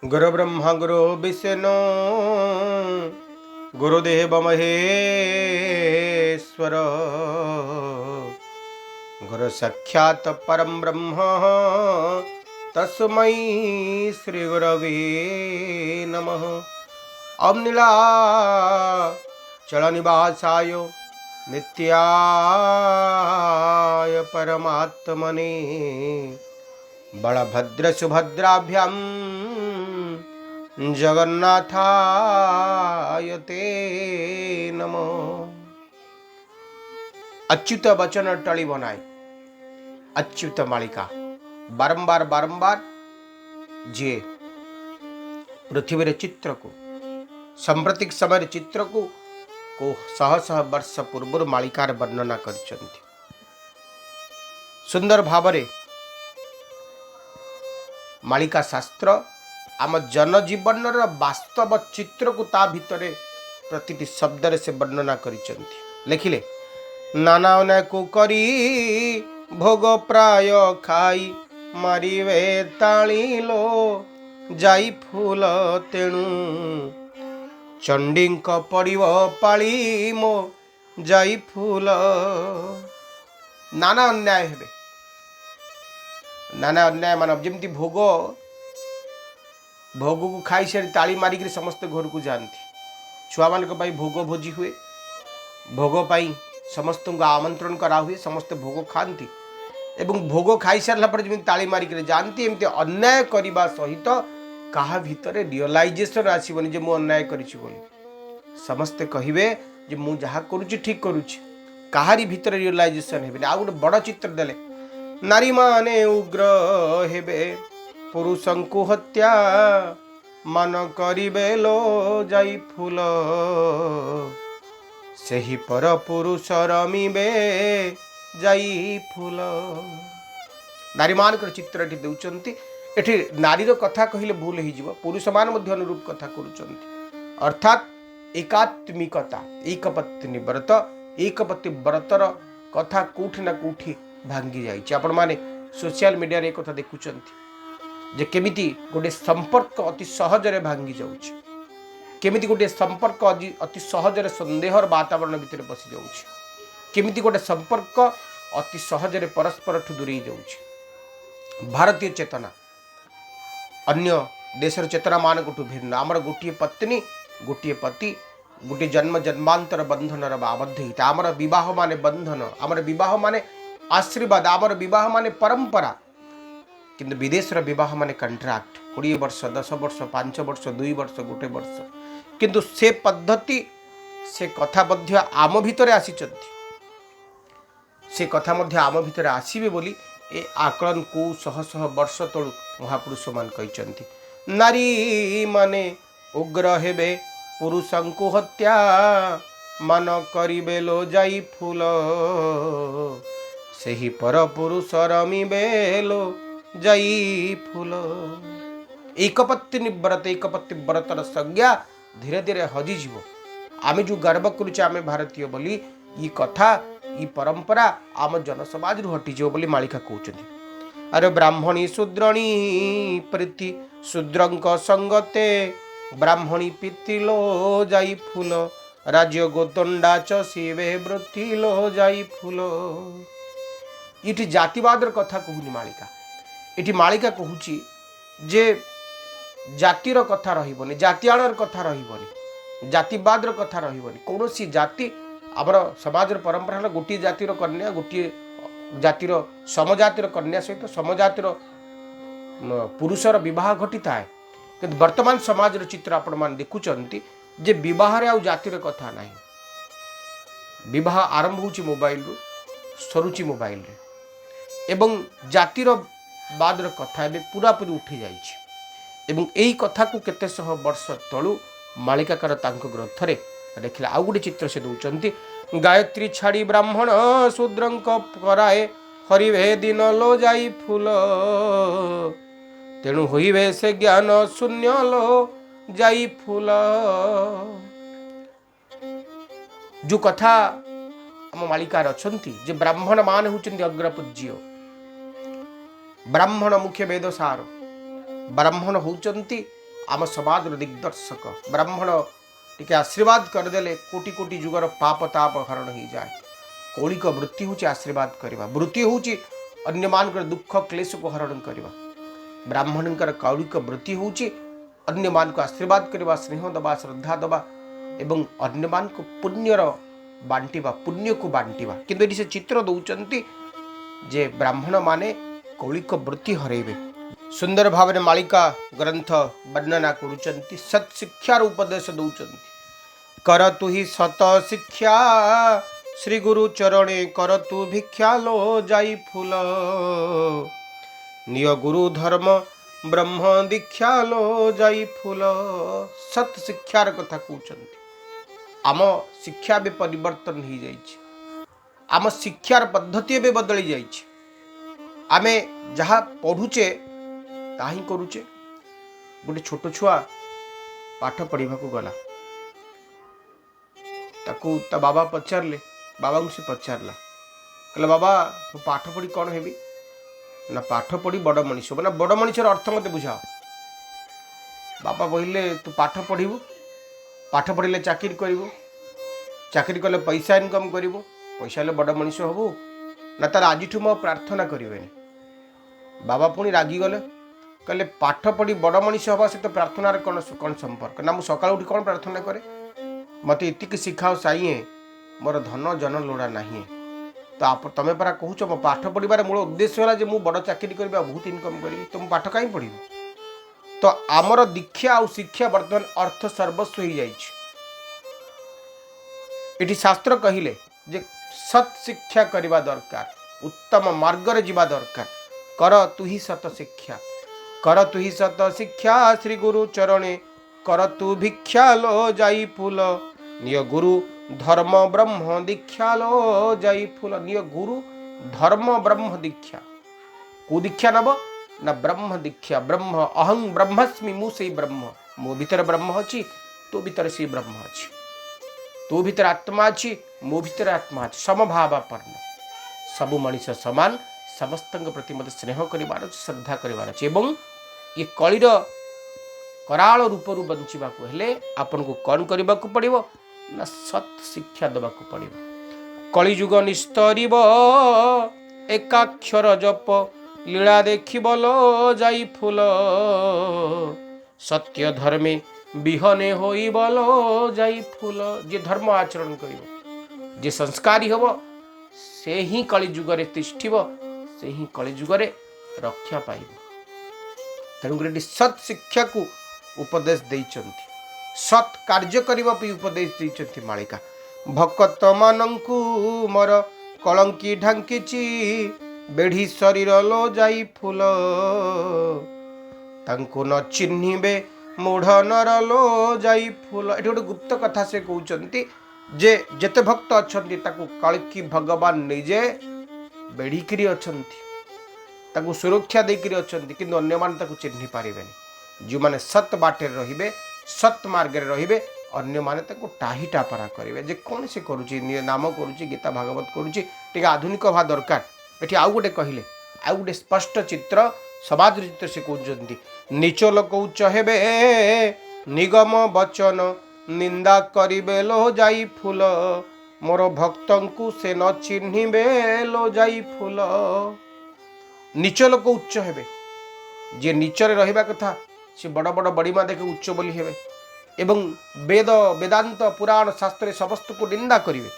गुरु ब्रह्मा गुरु विष्णु गुरुदेव महेश्वर गुरु साक्षात परम ब्रह्म तस्मै श्री गुरवे नमः। ओम नीला चल निवासाय नित्याय परमात्मने बलभद्र सुभद्राभ्याम जगन्नाथाय ते नमो। अच्युत वचन टली बनाए अच्युत मालिका बारंबार बारंबार जे पृथ्वी चित्र को सांप्रतिक समय चित्र को शह शह वर्ष पूर्व मालिकार वर्णना कर सुंदर भावरे मालिका शास्त्र आम जनजीवन वास्तव चित्र को ता भितरे प्रतिटी शब्द से वर्णना करिसेंती। लिखिले नाना अनाय को करी भोग प्राय खाई मारिवे तालिलो जाई फूल तेणु चंडींक पड़िव पाली मो जाई फूल। नाना अन्याय हेबे नाना अन्याय मानव जमती भोग भोग को खाई सारी ताली मारिक समस्त घर को जाती छुआ मान भोग भोजी हुए भोग पाई समस्त को आमंत्रण करा हुए समस्त भोग खाती एवं भोग खाई सारा पर जमी ताली मारिक जाती एमती अन्याय करने सहित कहा भितर रियलाइजेशन आसबनी जे मु अन्याय करी समस्ते कहे जे मु जहाँ करुच्ची ठीक करुच्ची कहारी भितर रियलाइजेशन हेबे। आ गोटे बड़ चित्र देले नारी माने उग्र हेबे पुरुषंकु हत्या मान करिबे लो जाई फूल सेही पर पुरुष रमिबे जाई फूल। नारी मान चित्र एठी देउचंती एठी नारीर कथा कहिले भूल हो जीव पुरुष मान मध्य अनुरूप कथा करुचंती अर्थात एकात्मिकता एकपत्नी व्रत एकपति व्रतर कथा कोठी ना कोठी भांगी जाइए। आपण माने सोशल मीडिया रे कथा देखुचंती जे केमिति गोटे संपर्क अति सहजरे भांगी जाउछि केमिति गोटे संपर्क अति सहजरे संदेहर वातावरण भितर पसि जाउछि केमिति गोटे संपर्क अति सहजरे परस्पर ठु दूरी जाउछि। भारतीय चेतना अन्य देशर चेतना मान गोटु भिन्न आमर गोटिए पत्नी गोटिए पति गोटे जन्म जन्मांतर बंधन आबद्ध होता आमर विवाह माने बंधन आमर विवाह माने आशीर्वाद आमर विवाह माने परंपरा किंतु विदेश विवाह माने कंट्राक्ट 20 वर्ष 10 वर्ष 5 वर्ष 2 वर्ष गोटे वर्ष किंतु से पद्धति से कथा मध्य आम भितर आसी से कथा मध्य आम भितर आसीबे बोली ए आकलन को शह शह वर्ष तलु महापुरुष मान कहते नारी माने उग्र हेबे पुरुषंकु हत्या मान करिबे लो जाई फूल सेही पर पुरुष रमिबे लो जाई फूल। एकपत्नी व्रतर संज्ञा धीरे धीरे हजिजीव आम जो गर्व करुचे आम भारतीय बोली ये कथा ये परंपरा आम जनसमाज रु हटिजीव बोली मालिका कहते। अरे ब्राह्मणी शूद्रणी प्रीति शूद्रंक संगते ब्राह्मणी पीतिलो जाई फूल राज्य गोतंडा चीवे वृत्तिलो जाई फूल। ये जातिवाद कथा कहूनी मालिका ये मालिका कहूची जे जातिर कथा रही जातियाणर कथा रही जातिवाद कथा रही कौन सी जाति आमर समाज परंपरा गोटे जातिर कन्या गोटे जातिर समजातिर कन्या सहित समजातिर पुरुषर विवाह घटी थाए कि वर्तमान समाज चित्र आपण मान देखुचंती जे विवाह रे आउ जातिर कथा नहीं विवाह आरंभ होची मोबाइल रु सरुची मोबाइल रे एवं जातिर बादर कथा ए पूरा पूरी उठी जाइछि एवं एही कथा को केते शह वर्ष तळु मालिकाकर तांको ग्रंथ रे देखिला आउ गुडी चित्र से दउचंती गायत्री छाड़ी ब्राह्मण शूद्रंक कराए हरिवे दिन लो जाई फूल तेणु होइबे से ज्ञान शून्य लो जाई फूल। जो कथा आम मालिकार अछंती जे ब्राह्मण मान होचंती अग्रपूज्य ब्राह्मण मुख्य वेद सार ब्राह्मण होचंती आम समाज दिग्दर्शक ब्राह्मण टिके आशीर्वाद करदेले कोटि कोटि जुगर पाप ताप हरण हो जाए। कौलिक वृत्ति हूँ आशीर्वाद करवा, वृत्ति हूँ अन्य मान दुख क्लेश को हरण करवा। ब्राह्मणकर कौलिक वृत्ति हूँ अन्य मान को आशीर्वाद करवा, स्नेह दबा, श्रद्धा दबा एवं अन्य मान को पुण्यर बांटिवा, पुण्य को बांटिवा। किंतु ये से चित्र दौरान जे ब्राह्मण माने कौलिक वृत्ति हरेबे। सुंदर भाव में मालिका ग्रंथ वर्णना करुचंती, सत शिक्षार उपदेश दौरान। कर तु ही सत शिक्षा श्री गुरु चरणे, कर तु भिक्षा लो जाई फूल। निय गुरु धर्म ब्रह्म दीक्षा लो जाई फूल। सत शिक्षार कथा कहते। आम शिक्षा भी परिवर्तन हो जाइए, आम शिक्षार पद्धति भी बदली जाइए। आमे जहाँ पढ़ुचे ता ही करुचे। गोटे छोट छुआ पाठ पढ़ा गला, ताकू ता बाबा पचारे, बाबा को से पचारा कहला बाबा मु पाठ पढ़ी कौन हेबी ना, पाठ पढ़ी बड़ मनीष ना, बड़ मनीषर अर्थ मत बुझाओ। बाबा कहले तू पाठ पढ़ू, पाठ पढ़ले चाकरी करू, चाकरी कले पैसा इनकम करू, पैसा हेल्ले बड़ मनीष हबू ना, तार आज मु प्रार्थना करें। बाबा पुणी रागिगले, कहले पाठ पढ़ी बड़ मनीष हवा सहित प्रार्थनार कौन कौन संपर्क ना, मुझे सकाल उठी कौन प्रार्थना करे, मत इतिक शिखाओ साइए मोर धन जन लोड़ा नहीं। तो आप तमें परा कहूच मो पाठ पढ़ार मूल उद्देश्य है मुझे बड़ चाकरी करी, बहुत इनकम करी, तो मुझे पाठ कहीं पढ़ी। तो आमर दीक्षा आ शिक्षा बर्तमान अर्थ सर्वस्व हो जाए। शास्त्र कहले जे सत शिक्षा करवा दरकार, उत्तम मार्ग जीवा दरकार। कर तु ही सत शिक्षा, कर तु ही सत शिक्षा श्री गुरु चरणे, कर तु भिक्षा लो जाई फूल। निय गुरु धर्म ब्रह्म दीक्षा लो जाई फूल। निय गुरु धर्म ब्रह्म दीक्षा, को दीक्षा नब ना ब्रह्म दीक्षा। ब्रह्म अहं ब्रह्मस्मि, मु से ब्रह्म, मो भीतर ब्रह्म अच्छी, तो भीतर से ब्रह्म अच्छी, तो भीतर आत्मा अच्छी, मो भीतर आत्मा अच्छी। समभावापन्न, सबु मनीष समान, समस्त प्रति मत स्नेह कर, श्रद्धा कर। ये कलिर कराल रूपरू बंचा हेले आपन को कौन करने को पड़ो ना, सत शिक्षा देवा पड़ो। कलिजुग निस्तरीब एकाक्षर जप, लीला देखी बोलो जाई फूल। सत्य धर्मे बिहने होई बोलो जाई फूल। जे धर्म आचरण कर, जे संस्कारी हब, से ही कलिजुगे तिष्ठिब, से ही कलिजुगे रक्षा पाइब। तेणुकर सत शिक्षा को उपदेश देइचंती, सत कार्य करबा पे उपदेश देइचंती मालिका। भक्त मानंकु मोर कलंकी ढांकीची, बेढ़ी शरीर लो जाई फूल। तांको न चिन्हिबे मूढ़ नर लो जाई फूल। एठी गोटे गुप्त कथा से कहउचंती जे जेते भक्त अछंती ताकू कलकी भगवान निजे बेढ़ीकरी अछंती, ताकू सुरक्षा देकरी अछंती, किंतु अन्य मान ताकू चिन्हि पारिबेनी। जो माने सत बाटे रहिबे, सत मार्ग रे रहिबे, अन्य माने ताकू टाही टापरा करिवे। जे कोन से करूची, नाम करूची, गीता भागवत करूची, टिके आधुनिक भा दरकार। एठी आउ गोटे कहिले, आउ गोटे स्पष्ट चित्र, समाज चित्र से कहउचंती। नीच लोक उच्च हेबे, निगम वचन निंदा करिबे लो जाई फूल। मोर भक्तंकु से न चिन्हिबे लो जाई फूल। नीच लोक उच्च हेबे, जे नीचरे रहिबा कथा से बड़ बड़ बड़ीमा देखे उच्च बोली हेबे, एवं वेद वेदांत पुराण शास्त्र समस्त को निंदा करिवे,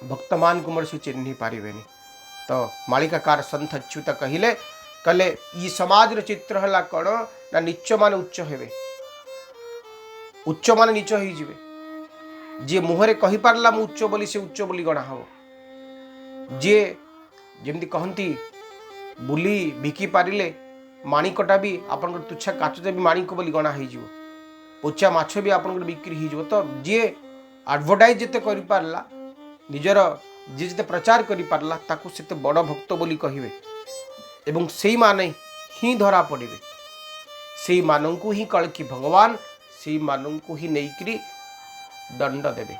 भक्त मान को मर्सी चिन्हि पारिबेनी। तो मालिका कार संत अच्युत कहिले, कले ई समाज रो चित्र हला कण ना, नीच मान उच्च हेबे, उच्च मान नीच होई जिवे। जे मुहरे कहि पारला मु उच्च बोली, से उच्च बोली गणा हबो। जे जेमती कहंती बुली बिकी पारिले माणिकटा भी आपन तुच्छा काचटा भी माणिक बोली गणा हो जीवो, पोचा माछ भी आपन बिक्री हो जीवो। तो जे एडवर्टाइज जेते करि पारला, निजर जे जेते प्रचार करि पारला, ताकू सेते बड़ भक्त बोली कहिवे, एवं सेई माने ही धरा पड़िबे, सेई मानंकु ही कलकी भगवान, सेई मानंकु ही नेइकरी दंड देबे।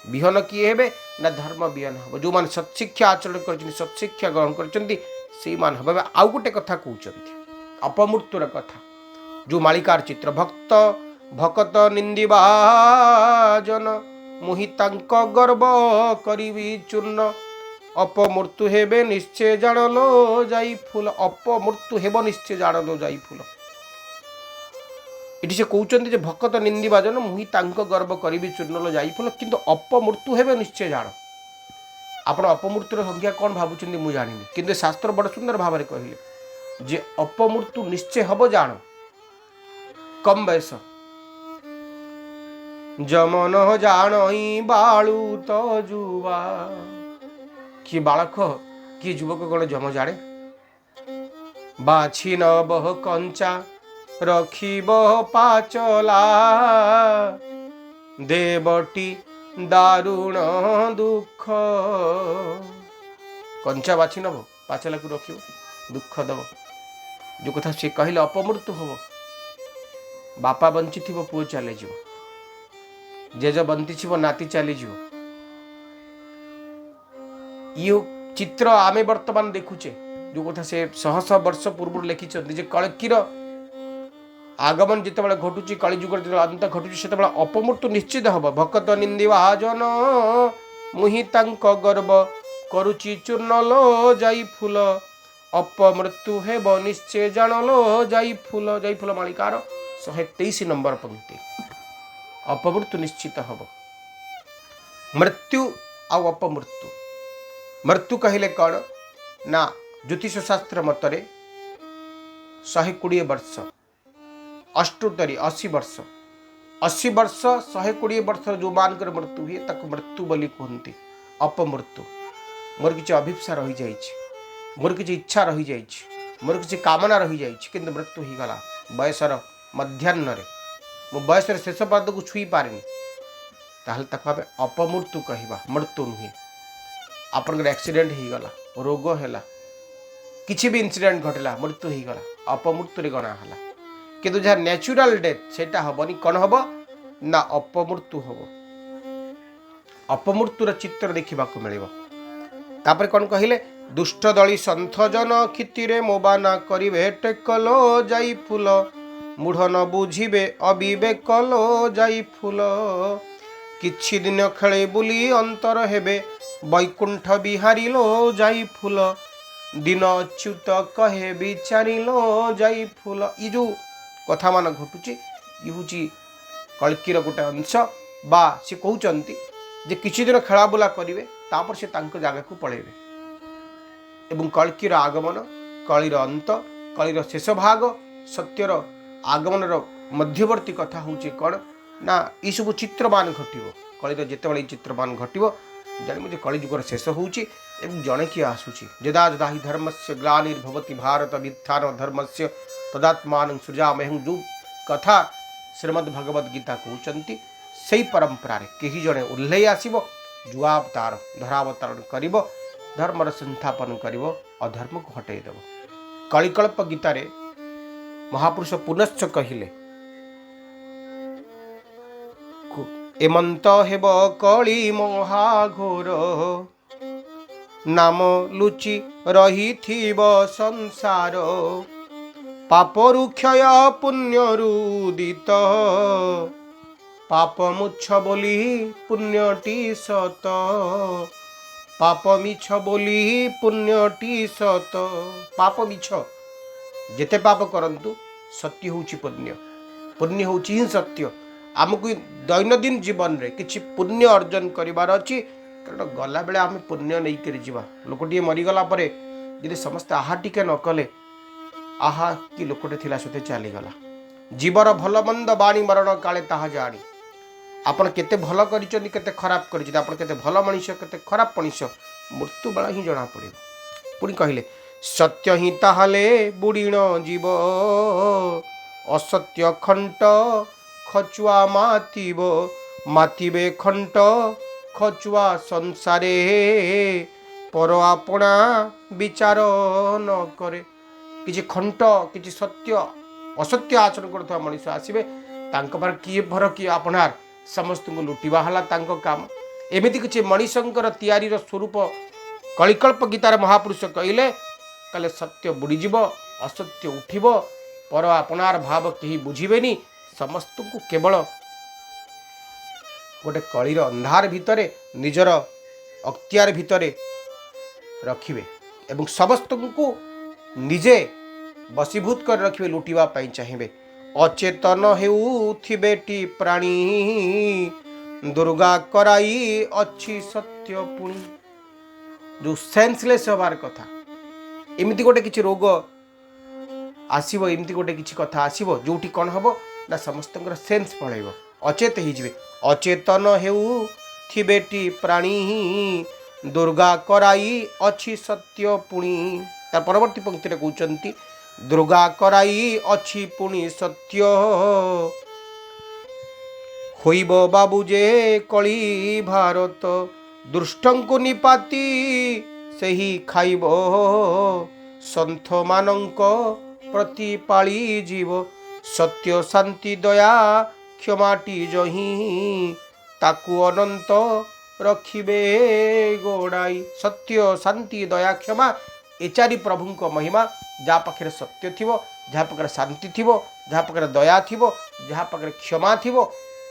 बिहन किए हेबे ना, धर्म बिहन हबो। जो मान सत्शिक्षा आचरण करछन्ति, सत्शिक्षा ग्रहण करछन्ति, सेई मान हबे। आउ गोटे कथा कहउचन्ति, अपमृत्युर कथा। जो मालिकार चित्र भक्त भकत निंदिबा जन मुहि तांक गर्व करिबी चूर्ण अपमृत्यु हेबे निश्चय जानलो जाई फूल अपमृत्यु हेब निश्चय जानलो जाई फूल इटी से कहते जे भकत निंदिबा जन मुहि तांक गर्व करिबी चूर्ण जाई फूल किंतु अपमृत्यु हेबे निश्चय जान आपण अपमृत्युर संख्या कौन भावुं मुझे जानी किंतु शास्त्र बड़ सुंदर भाव में कहले जे अपमृत्यु निश्चय हम जान कम बयस जमन जानई बालू तो जुवा किए बालक किए युवक कौन जम जाने बाछी नबह कंचा रखिब पाचला देवटी दारुण दुख कंचा बाछी नब पाचला को रख दुख दब जो कथा सी कहले अपमृत्यु हम बापा बंची थी पुओ चली जेज बंती थी नाती चली ये चित्र आमे वर्तमान देखुचे जो कथा से शह शह वर्ष पूर्व लिखिं कलकीर आगमन जिते घटुची कलिजुग अंत घटुची से अपमृत्यु निश्चित हम भकत निंदिबा जन मुहि तांक गर्व करुची चूर्ण लो जाई फूल अपमृत्यु हेब निश्चय जानलो जाई फूल मालिकार 123 नंबर पंक्ति अपमृत्यु निश्चित हम मृत्यु आ अपमृत्यु मृत्यु कहले कौन ना ज्योतिष शास्त्र मतरे 120 वर्ष अष्टोत्तरी 80 वर्ष 80 वर्ष 120 वर्ष जो मान मृत्यु हुए ताको मृत्यु बोली कहते अपमृत्यु मोर किसी अभिप्सा रही जाइए मोर किसी इच्छा रही जाइए मोर किसी कामना रही जाइए किंतु मृत्यु हो गला बयसर मध्याह्न मो बयस शेष पाद को छुई पारे ताहले ताको आमे अपमृत्यु कहवा मृत्यु नुहे आपन एक्सीडेंट हो गला रोग है किसी भी इंसिडेंट घटला मृत्यु हो गला अपमृत्यु गणा है किंतु जहाँ नेचुरल डेथ सेटा हेनी कौन हम ना अपमृत्यु हम अपमृत्युर चित्र देखा मिल तापर कौन कहले दुष्ट दली सन्थ जन क्षितिरे मोबाना करिवे टेकलो जाई फूल मूढ़ न बुझिबे अविवेक लो जाई फूल किछि दिन खेले बुली अंतर हेबे वैकुंठ बिहारी लो जाई फूल दिन अच्युत कहे विचारी लो जाई फूल ये जो कथा मान घटुची ये हूँ कल्कीर गोटे अंश बा सी कहते जे किछि दिन खेलाबुला करेंगे तापर से तांको जगह को पलैबे एवं कल्कीर आगमन कलिर अंत कलिर शेष भाग सत्यर आगमन मध्यवर्ती कथा हूँ कौन ना ये सब चित्रमान घटो कलिर जिते चित्रमान घटो जानवे कलिजुगर शेष होची जड़े किए आसूची जदा जदा ही धर्म से ग्लानिर्भवति भारत वित्थान धर्म से तदात्मान सृजामहं जो कथा श्रीमद् भगवद गीता कहते से परंपरा कहीं जड़े उल्ले आसब जुआवतार धरावतरण कर धर्मर संस्थापन कर अधर्म को हटईदेव कलिकल्प गीतार महापुरुष पुनश्च कहले एमंत हेब कली महाघोर नाम लुचि रही संसार पापरु क्षय पुण्यरुदित पाप मुच्छ बोली पुण्यटी सत पाप मिछ बोली पुण्यटी सत पाप मिछ जेते पाप करंतु सत्य होची पुण्य पुण्य होची ही सत्य आमको दैनंदिन जीवन रे किछि पुण्य अर्जन करिवार अछि कारण गला बेले आम पुण्य नहीं कर जीवा लोकटी मरीगला परे यदि समस्त आहा टिके न कले आहा कि लोकटे थिला सते चलीगला जीवर भल मंद बाणी मरण काले ताहा जानी आपण केते भल करिचनी केते खराब करिचनी आपण केते भल मनुष्य केते खराब मनुष्य मृत्यु बेला ही जना पड़िबो पुणी कहले सत्य ही ताहले बुड़ीण जीव असत्य खंट खचुआ मातिब मातिबे खंट खचुआ संसारे पर आपणा विचार न करे किछि खंट किछि सत्य असत्य आचरण करथवा मनुष्य आसीबे तांक पर किए भर किए आपणार समस्त को लुटिबा हला तांक काम एमिति किछि मनुष्यंकर तयारीर स्वरूप कलिकल्प गीतार महापुरुष कहले सत्य बुड़ीजीव असत्य उठिब पर आपनार भाव कहीं बुझिबेनी समस्त को केवल गोटे कलीर अंधार भितरे निजर अख्तियार भितरे रखिबे एवं समस्त को निजे बसीभूत कर रखिबे लुटिबा पई चाहिए। अचेतन हेउथिबेटी प्राणी दुर्गा कराई अच्छी सत्य पुणी जो सेन्सलेस हबार कथा एमती गोटे किसी रोग आसब एमती गोटे किसी कथा आसब जोटी कौन हम ना समस्त सेन्स पलैब अचेत हो अचेतन हेउथिबेटी प्राणी दुर्गा कराई अच्छी सत्य पुणी तार परवर्ती पंक्ति कहते दुर्गा कराई अच्छी पुणी सत्य होइब बाबू जे कली भारत दुष्टंकु निपाती सही खाइब सन्थ मानंक प्रतिपाली जीव सत्य शांति दया क्षमाटी जही ताकू अनंत रखिबे गोड़ाई। सत्य शांति दया क्षमा ए चारि प्रभु महिमा जहाँ पाखे सत्य थी जहाँ पाखे शांति थी जहाँ पाखे दया थी जहाँ पाखे क्षमा थी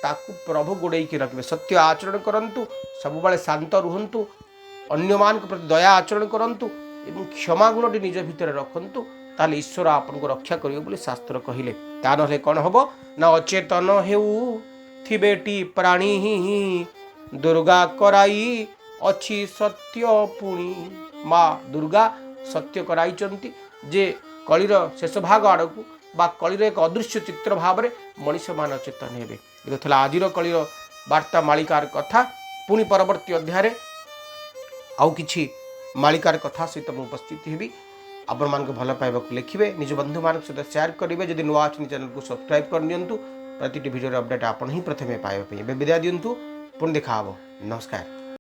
ताकू प्रभु गोड़े रखिए। सत्य आचरण करंतु सबुबले शांत रुहंतु अन्य मान प्रति दया आचरण करंतु एवं क्षमा गुणटी निज भितर रखंतु ताले ईश्वर आपन को रक्षा करियो बोली शास्त्र कहिले। ता नहे कौन हबो ना अचेतन हेउ थिबेटी प्राणी दुर्गा कराई अच्छी सत्य पुणी। माँ दुर्गा सत्य कराई जे कलीर शेष भाग आड़क बा कलीर एक अदृश्य चित्र भाव में मनीष मान चेतन हेबे। ये था आज कलीर वार्ता मालिकार कथा। पुणी परवर्ती अध्याय आउ किछि मालिकार कथा सहित मुझे उपस्थित हेबी। आपण मान भल पाइबा लिखिए निज बंधु मान सहित शेयर करेंगे। जदि नुआ अच्छी चैनल को सब्सक्राइब कर दिंतु। प्रति वीडियो अपडेट आपण ही प्रथमे पाइबा विदाय दिंतु। पुणी देखा नमस्कार।